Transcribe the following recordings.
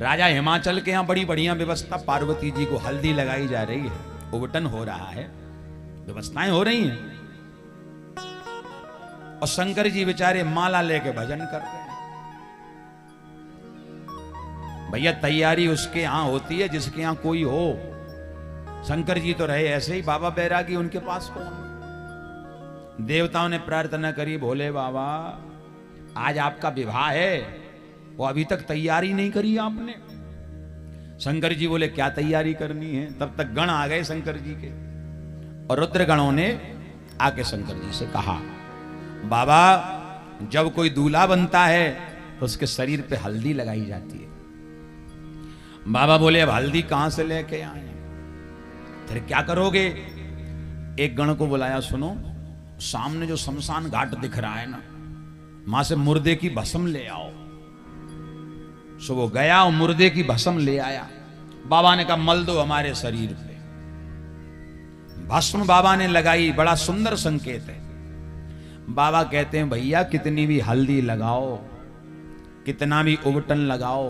राजा हिमाचल के यहाँ बड़ी बढ़िया व्यवस्था, पार्वती जी को हल्दी लगाई जा रही है, उबटन हो रहा है, व्यवस्थाएं हो रही हैं, और शंकर जी बेचारे माला लेके भजन कर रहे हैं। भैया तैयारी उसके यहां होती है जिसके यहां कोई हो। शंकर जी तो रहे ऐसे ही, बाबा बैरागी उनके पास कौन। देवताओं ने प्रार्थना करी, भोले बाबा आज आपका विवाह है, वो अभी तक तैयारी नहीं करी आपने। शंकर जी बोले क्या तैयारी करनी है। तब तक गण आ गए शंकर जी के, और रुद्र गणों ने आके शंकर जी से कहा, बाबा जब कोई दूल्हा बनता है तो उसके शरीर पे हल्दी लगाई जाती है। बाबा बोले अब हल्दी कहां से लेके आए, फिर क्या करोगे। एक गण को बुलाया, सुनो सामने जो शमशान घाट दिख रहा है ना, मां से मुर्दे की भस्म ले आओ। सो वो गया और मुर्दे की भस्म ले आया। बाबा ने कहा मल दो हमारे शरीर पे। भस्म बाबा ने लगाई, बड़ा सुंदर संकेत है। बाबा कहते हैं भैया कितनी भी हल्दी लगाओ, कितना भी उबटन लगाओ,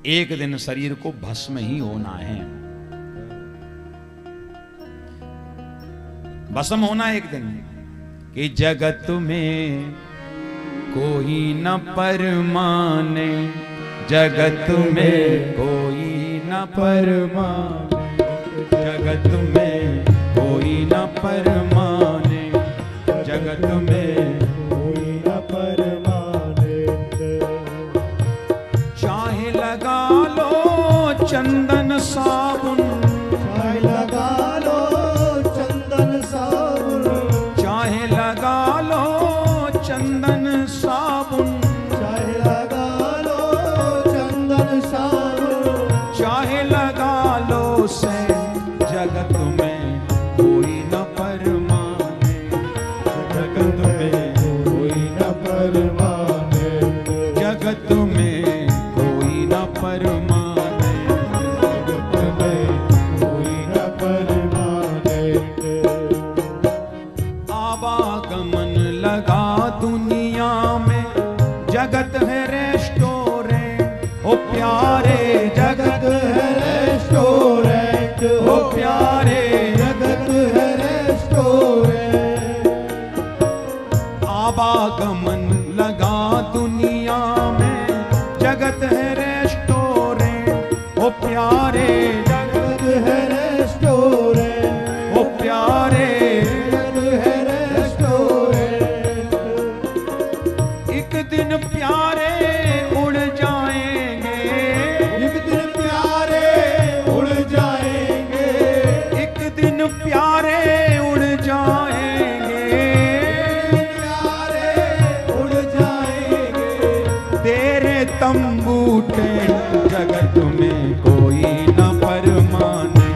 एक दिन शरीर को भस्म ही होना है, भस्म होना एक दिन। कि जगत में कोई न परमाने, जगत में कोई न परमाने, जगत में कोई न परमाने, जगत में कोई न परमाने। चाहे लगा लो चंदन साबुन, चाहे लगा लो चंदन साबुन, चाहे लगा लो चंदन साबुन, चाहे लगा लो चंदन साबुन, चाहे लगा लो से जगत में कोई न परमाने, जगत में कोई न परमाने, जगत में कोई न परमाने, जगत में कोई न परमाने। आवागमन लगा दुनिया में, जगत है रेस्टोरेंट, ओ प्यारे जगत है रेस्टोरेंट, ओ प्यारे जगत है रेस्टोरेंट। आवागमन लगा दुनिया में, जगत है रेस्टोरेंट, ओ प्यारे जगत है रेस्टोरेंट, ओ प्यारे जगत है रेस्टोरेंट। एक दिन प्यारे उड़ जाएंगे, एक दिन प्यारे उड़ जाएंगे, एक दिन प्यारे उड़ जाएंगे, प्यारे उड़ जाएंगे। तेरे तंबूटे जगत में कोई न परमाने,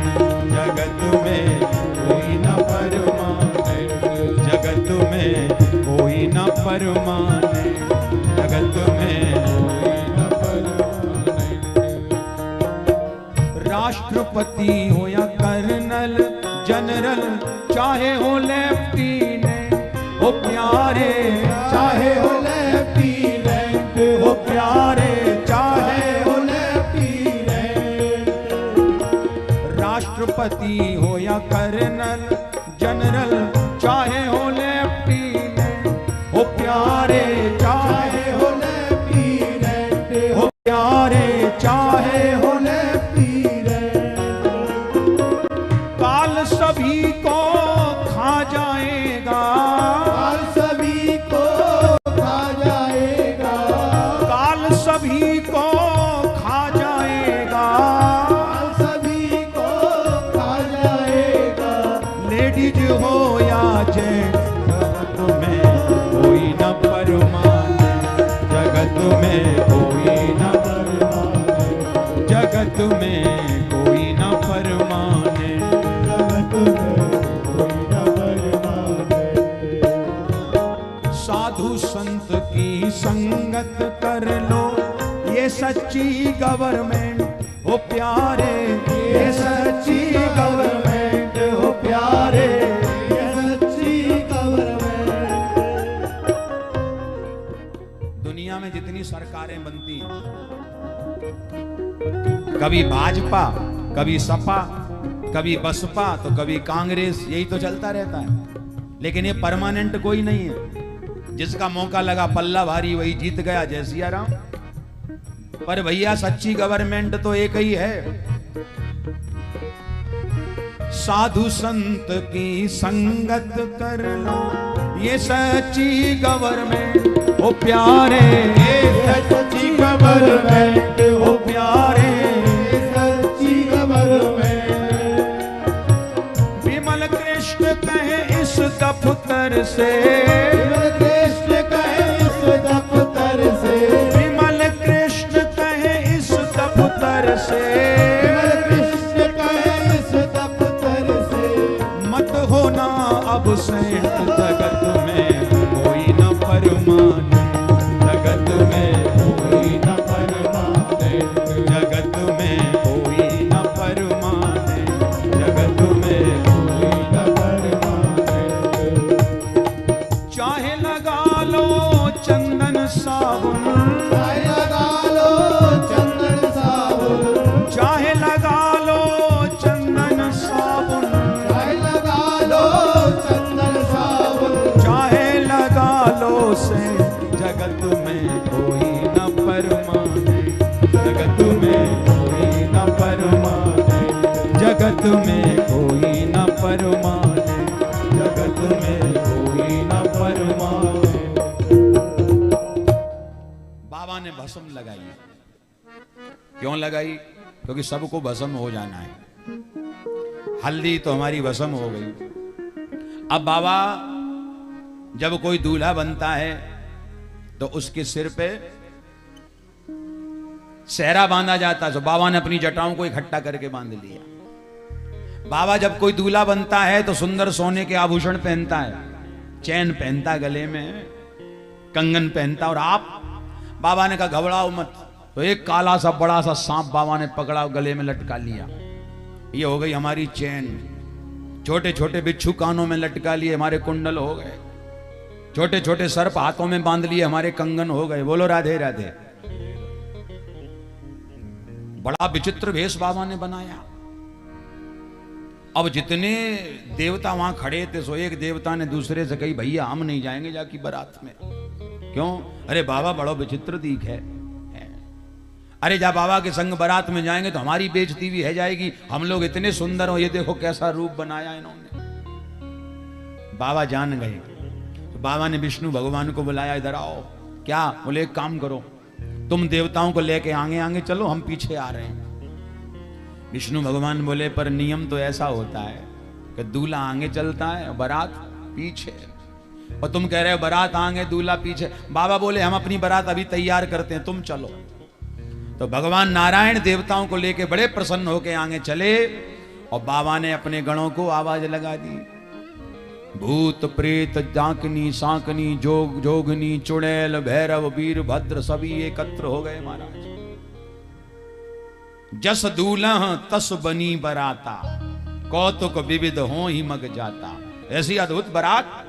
जगत में कोई न परमाने, जगत में कोई न परमाने, जगत में कोई न परमाने। राष्ट्रपति हो या कर्नल जनरल, चाहे हो लेफ्टिनेंट, हो प्यारे चाहे हो लेफ्टिनेंट, हो प्यारे चाहे हो लेफ्टिनेंट। राष्ट्रपति हो या कर्नल जनरल, चाहे हो लेफ्टिनेंट, हो प्यारे चाहे हो लेफ्टिनेंट, हो प्यारे चाहे हो लेफ्टिनेंट। काल सभी को खा जाएगा, काल सभी को खा जाएगा, काल सभी को खा जाएगा, काल सभी को खा जाएगा। लेडीज हो या जेंट्स, जगत में कोई न परमाने, जगत में कोई न परमाने, जगत में कोई न परमाने, जगत में कोई न परमाने। साधु संत की संगत कर लो, ये सच्ची गवर्नमेंट, हो प्यारे ये सच्ची गवर्नमेंट, हो प्यारे ये सच्ची गवर्नमेंट। दुनिया में जितनी सरकारें बनती हैं, कभी भाजपा, कभी सपा, कभी बसपा, तो कभी कांग्रेस, यही तो चलता रहता है। लेकिन ये परमानेंट कोई नहीं है। जिसका मौका लगा पल्ला भारी वही जीत गया, जय सिया राम। पर भैया सच्ची गवर्नमेंट तो एक ही है। साधु संत की संगत कर लो, ये सच्ची गवर्नमेंट ओ प्यारे, ये सच्ची गवर्नमेंट ओ प्यारे, ये सच्ची गवर्नमेंट। विमल कृष्ण कहे इस दफ्तर से, विमल कृष्ण कहे इस दफ्तर से, विमल कृष्ण कहे इस दफ्तर से, विमल कृष्ण कहे इस दफ्तर से। मत होना अब सेठ जगत में कोई न परमानेंट, जगत में कोई न परमानेंट, जगत में कोई न परमानेंट, जगत में कोई न परमानेंट। चाहे लगा लो चंदन साबुन, चाहे लगा लो चंदन साबुन, चाहे लगा लो चंदन साबुन, चाहे लगा लो चंदन साबुन, चाहे लगा लो से, जगत में कोई न परमानेंट, जगत में कोई न परमानेंट, जगत में कोई न परमानेंट, जगत में कोई न परमानेंट। बाबा ने भस्म लगाई। क्यों लगाई? क्योंकि सबको भस्म हो जाना है। हल्दी तो हमारी भस्म हो गई। अब बाबा जब कोई दूल्हा बनता है तो उसके सिर पे सेहरा बांधा जाता है। तो बाबा ने अपनी जटाओं को इकट्ठा करके बांध लिया। बाबा जब कोई दूल्हा बनता है तो सुंदर सोने के आभूषण पहनता है, चैन पहनता है, गले में कंगन पहनता। और आप, बाबा ने कहा घबराओ मत। तो एक काला सा बड़ा सा सांप बाबा ने पकड़ा और गले में लटका लिया। ये हो गई हमारी चैन। छोटे छोटे बिच्छू कानों में लटका लिए, हमारे कुंडल हो गए। छोटे छोटे सर्प हाथों में बांध लिए, हमारे कंगन हो गए। बोलो राधे राधे। बड़ा विचित्र वेश बाबा ने बनाया। अब जितने देवता वहां खड़े थे, सो एक देवता ने दूसरे से कही भैया हम नहीं जाएंगे जाकी बारात में। क्यों? अरे बाबा बड़ा विचित्र दिख है। अरे जा बाबा के संग बारात में जाएंगे तो हमारी बेइज्जती भी है जाएगी। हम लोग इतने सुंदर हो, ये देखो कैसा रूप बनाया इन्होंने। बाबा जान गए। तो बाबा ने विष्णु भगवान को बुलाया, इधर आओ। क्या? बोले एक काम करो, तुम देवताओं को लेके आगे आगे चलो, हम पीछे आ रहे हैं। विष्णु भगवान बोले पर नियम तो ऐसा होता है कि दूल्हा आगे चलता है और बारात पीछे, और तुम कह रहे हो बारात आगे दूल्हा पीछे। बाबा बोले हम अपनी बारात अभी तैयार करते हैं, तुम चलो। तो भगवान नारायण देवताओं को लेके बड़े प्रसन्न होके आगे चले और बाबा ने अपने गणों को आवाज लगा दी। भूत प्रेत जाकनी सांकनी जोग जोगनी चुड़ैल भैरव वीर भद्र सभी एकत्र हो गए महाराज। जस दूल्हा तस बनी बराता, कौतुक विविध हो ही मग जाता। ऐसी अद्भुत बारात।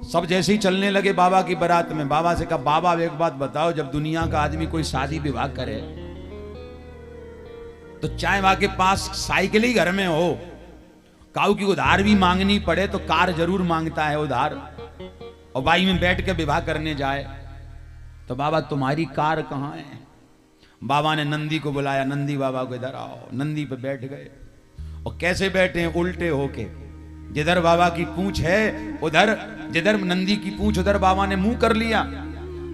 सब जैसे ही चलने लगे बाबा की बारात में। बाबा से कहा बाबा एक बात बताओ, जब दुनिया का आदमी कोई शादी विवाह करे तो चाहे वहां के पास साइकिल ही घर में हो, काऊ की उधार भी मांगनी पड़े तो कार जरूर मांगता है उधार, और बाई में बैठ के विवाह करने जाए तो बाबा तुम्हारी कार कहां है? बाबा ने नंदी को बुलाया, नंदी बाबा को इधर आओ। नंदी पे बैठ गए और कैसे बैठे हैं? उल्टे होके। जिधर बाबा की पूंछ है उधर, जिधर नंदी की पूंछ उधर बाबा ने मुंह कर लिया,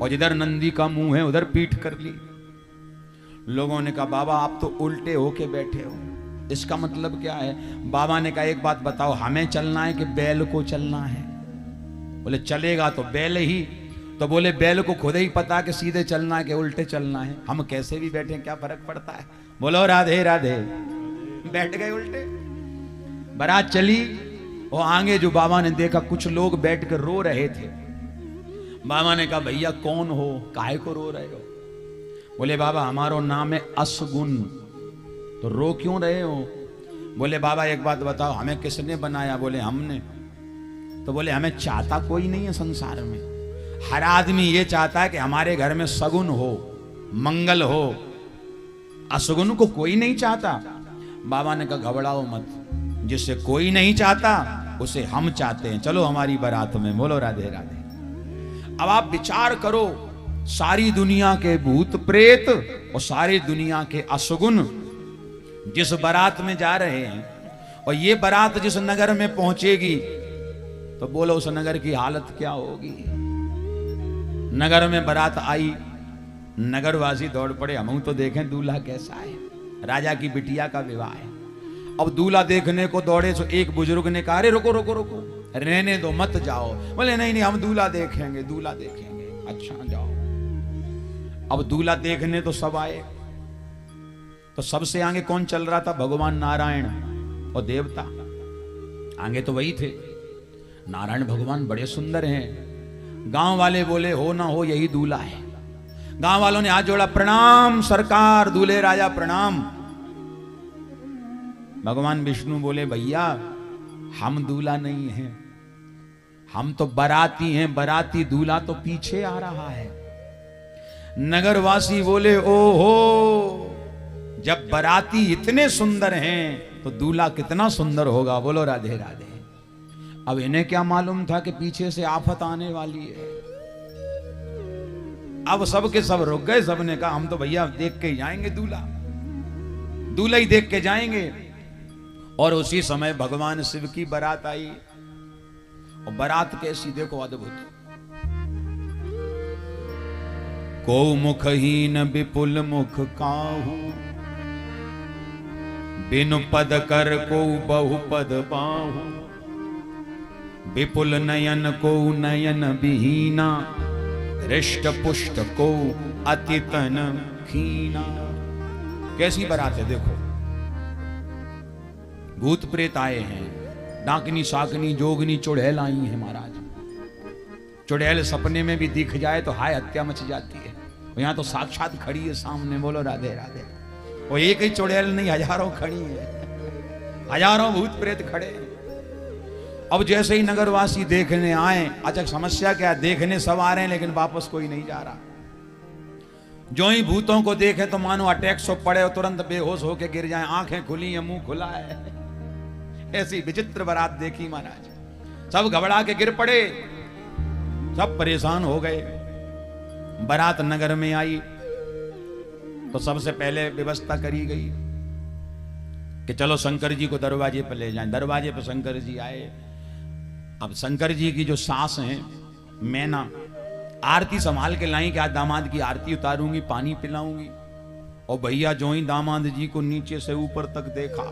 और जिधर नंदी का मुंह है उधर पीठ कर ली। लोगों ने कहा बाबा आप तो उल्टे होके बैठे हो, इसका मतलब क्या है? बाबा ने कहा एक बात बताओ, हमें चलना है कि बैल को चलना है? बोले चलेगा तो बैल ही। तो बोले बैल को खुद ही पता कि सीधे चलना है कि उल्टे चलना है, हम कैसे भी बैठे क्या फर्क पड़ता है। बोलो राधे राधे। बैठ गए उल्टे। बारात चली और आगे जो बाबा ने देखा कुछ लोग बैठ कर रो रहे थे। बाबा ने कहा भैया कौन हो, काहे को रो रहे हो? बोले बाबा हमारो नाम है असगुन। तो रो क्यों रहे हो? बोले बाबा एक बात बताओ, हमें किसने बनाया? बोले हमने। तो बोले हमें चाहता कोई नहीं है संसार में, हर आदमी ये चाहता है कि हमारे घर में सगुन हो, मंगल हो, असगुन को कोई नहीं चाहता। बाबा ने कहा घबराओ मत, जिसे कोई नहीं चाहता उसे हम चाहते हैं, चलो हमारी बारात में। बोलो राधे राधे। अब आप विचार करो, सारी दुनिया के भूत प्रेत और सारी दुनिया के असगुन जिस बारात में जा रहे हैं, और ये बारात जिस नगर में पहुंचेगी तो बोलो उस नगर की हालत क्या होगी। नगर में बारात आई, नगरवासी दौड़ पड़े, हम तो देखें दूल्हा कैसा है। राजा की बिटिया का विवाह है। अब दूल्हा देखने को दौड़े तो एक बुजुर्ग ने कहा अरे रुको रुको रुको, रहने दो मत जाओ। बोले नहीं नहीं, हम दूल्हा देखेंगे, दूल्हा देखेंगे। अच्छा जाओ। अब दूल्हा देखने तो सब आए, तो सबसे आगे कौन चल रहा था? भगवान नारायण और देवता आगे तो वही थे। नारायण भगवान बड़े सुंदर हैं। गांव वाले बोले हो ना हो यही दूल्हा है। गांव वालों ने हाथ जोड़ा, प्रणाम सरकार, दूल्हे राजा प्रणाम। भगवान विष्णु बोले भैया हम दूल्हा नहीं हैं, हम तो बाराती हैं, बाराती, दूल्हा तो पीछे आ रहा है। नगरवासी बोले ओहो, जब बाराती इतने सुंदर हैं तो दूल्हा कितना सुंदर होगा। बोलो राधे राधे। अब इन्हें क्या मालूम था कि पीछे से आफत आने वाली है। अब सब के सब रुक गए। सबने कहा हम तो भैया देख के ही जाएंगे, दूल्हा दूल्हा ही देख के जाएंगे। और उसी समय भगवान शिव की बारात आई। और बारात कैसी देखो, अद्भुत। को मुखहीन विपुल मुख काहू, बिनु पद कर को बहुपद बाहु, विपुल नयन को नयन विहीना, हृष्ट पुष्ट को अति तन खीना। कैसी बारात है देखो। भूत प्रेत आए हैं, डाकनी साकनी जोगनी चुड़ैल आई है महाराज। चुड़ैल सपने में भी दिख जाए तो हाय हत्या मच जाती है। यहां तो साक्षात खड़ी है सामने। बोलो राधे राधे। वो एक ही चुड़ैल नहीं, हजारों खड़ी है, हजारों भूत प्रेत खड़े। अब जैसे ही नगरवासी देखने आए, अच्छा समस्या क्या, देखने सब आ रहे हैं लेकिन वापस कोई नहीं जा रहा। जो ही भूतों को देखे तो मानो अटैक सो पड़े और तुरंत बेहोश होके गिर जाए, आंखें खुली है मुंह खुला है। ऐसी विचित्र बारात देखी महाराज। सब घबरा के गिर पड़े, सब परेशान हो गए। बारात नगर में आई तो सबसे पहले व्यवस्था करी गई कि चलो शंकर जी को दरवाजे पर ले जाएं। दरवाजे पर शंकर जी आए। अब शंकर जी की जो सास हैं मैना, आरती संभाल के लाई कि आज दामाद की आरती उतारूंगी, पानी पिलाऊंगी। और भैया जो ही दामाद जी को नीचे से ऊपर तक देखा,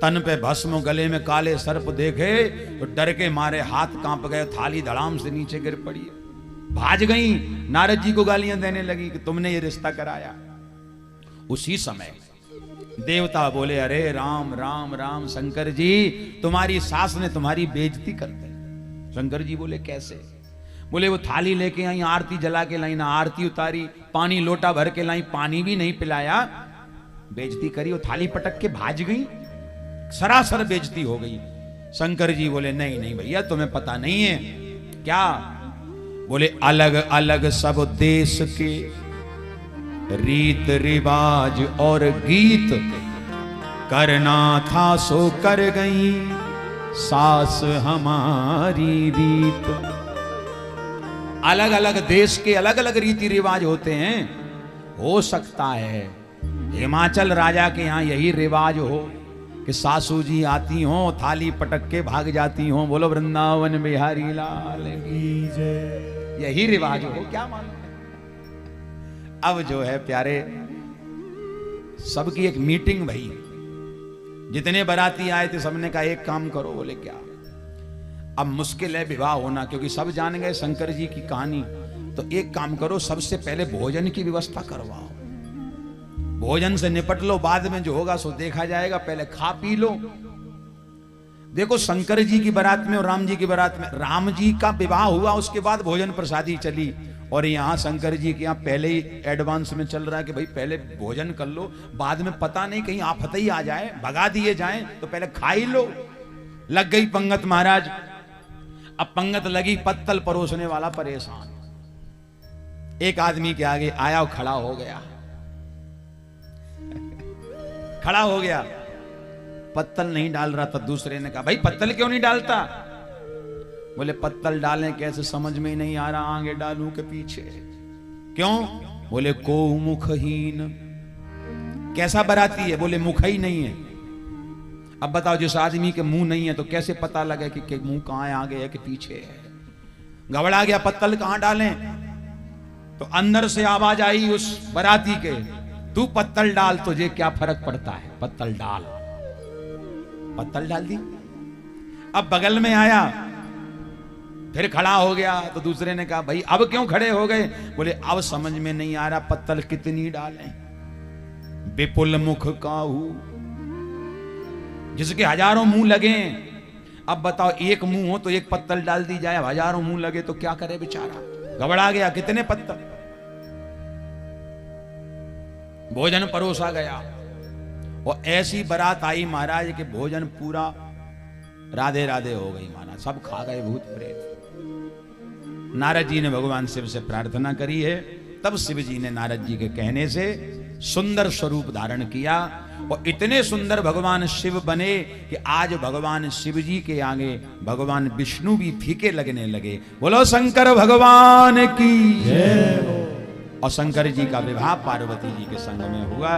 तन पे भस्म, गले में काले सर्प देखे तो डर के मारे हाथ कांप गए, थाली धड़ाम से नीचे गिर पड़ी, भाज गई। नारद जी को गालियां देने लगी कि तुमने ये रिश्ता कराया। उसी समय देवता बोले अरे राम राम राम, शंकर जी तुम्हारी सास ने तुम्हारी बेइज्जती कर दी। शंकर जी बोले कैसे? बोले वो थाली लेके आई, आरती जला के लाई, ना आरती उतारी, पानी लोटा भर के लाई, पानी भी नहीं पिलाया, बेइज्जती करी। वो थाली पटक के भाज गई, सरासर बेइज्जती हो गई। शंकर जी बोले नहीं नहीं भैया तुम्हें पता नहीं है क्या? बोले अलग अलग सब देश के रीत रिवाज और गीत, करना था सो कर गई सास हमारी रीत। अलग अलग देश के अलग अलग रीति रिवाज होते हैं। हो सकता है हिमाचल राजा के यहाँ यही रिवाज हो कि सासू जी आती हो, थाली पटक के भाग जाती हो। बोलो वृंदावन बिहारी लाल की जय। यही रिवाज हो, क्या मालूम है। अब जो है प्यारे, सबकी एक मीटिंग भई। जितने बाराती आए थे सबने कहा एक काम करो। बोले क्या? अब मुश्किल है विवाह होना, क्योंकि सब जान गए शंकर जी की कहानी। तो एक काम करो, सबसे पहले भोजन की व्यवस्था करवाओ। भोजन से निपट लो, बाद में जो होगा सो देखा जाएगा, पहले खा पी लो। देखो शंकर जी की बारात में और राम जी की बारात में, राम जी का विवाह हुआ उसके बाद भोजन प्रसादी चली, और यहाँ शंकर जी के यहाँ पहले ही एडवांस में चल रहा है कि भाई पहले भोजन कर लो, बाद में पता नहीं कहीं आफत ही आ जाए, भगा दिए जाए, तो पहले खा ही लो। लग गई पंगत महाराज। अब पंगत लगी, पत्तल परोसने वाला परेशान। एक आदमी के आगे आया और खड़ा हो गया। खड़ा हो गया, पत्तल नहीं डाल रहा था। दूसरे ने कहा, भाई पत्तल क्यों नहीं डालता? बोले पत्तल डालें कैसे समझ में ही नहीं आ रहा, आगे डालूं के पीछे। क्यों? बोले को मुखहीन। कैसा बराती है? बोले मुख ही नहीं है। अब बताओ, जिस आदमी के मुंह नहीं है तो कैसे पता लगे कि मुंह कहां है, आगे है कि पीछे है? घबरा गया, पत्तल कहां डालें? तो अंदर से आवाज आई उस बराती के, तू पत्तल डाल, तुझे क्या फर्क पड़ता है, पत्तल डाल। पत्तल डाल दी। अब बगल में आया, फिर खड़ा हो गया। तो दूसरे ने कहा, भाई अब क्यों खड़े हो गए? बोले अब समझ में नहीं आ रहा पत्तल कितनी डालें। विपुल मुख काहू, जिसके हजारों मुंह लगे। अब बताओ, एक मुंह हो तो एक पत्तल डाल दी जाए, हजारों मुंह लगे तो क्या करे बेचारा? घबरा गया, कितने पत्तल। भोजन परोसा गया और ऐसी बारात आई महाराज के भोजन पूरा राधे राधे हो गई महाराज, सब खा गए भूत प्रेत। नारद जी ने भगवान शिव से प्रार्थना करी है, तब शिव जी ने नारद जी के कहने से सुंदर स्वरूप धारण किया और इतने सुंदर भगवान शिव बने कि आज भगवान शिव जी के आगे भगवान विष्णु भी फीके लगने लगे। बोलो शंकर भगवान की जय। और शंकर जी का विवाह पार्वती जी के संग में हुआ।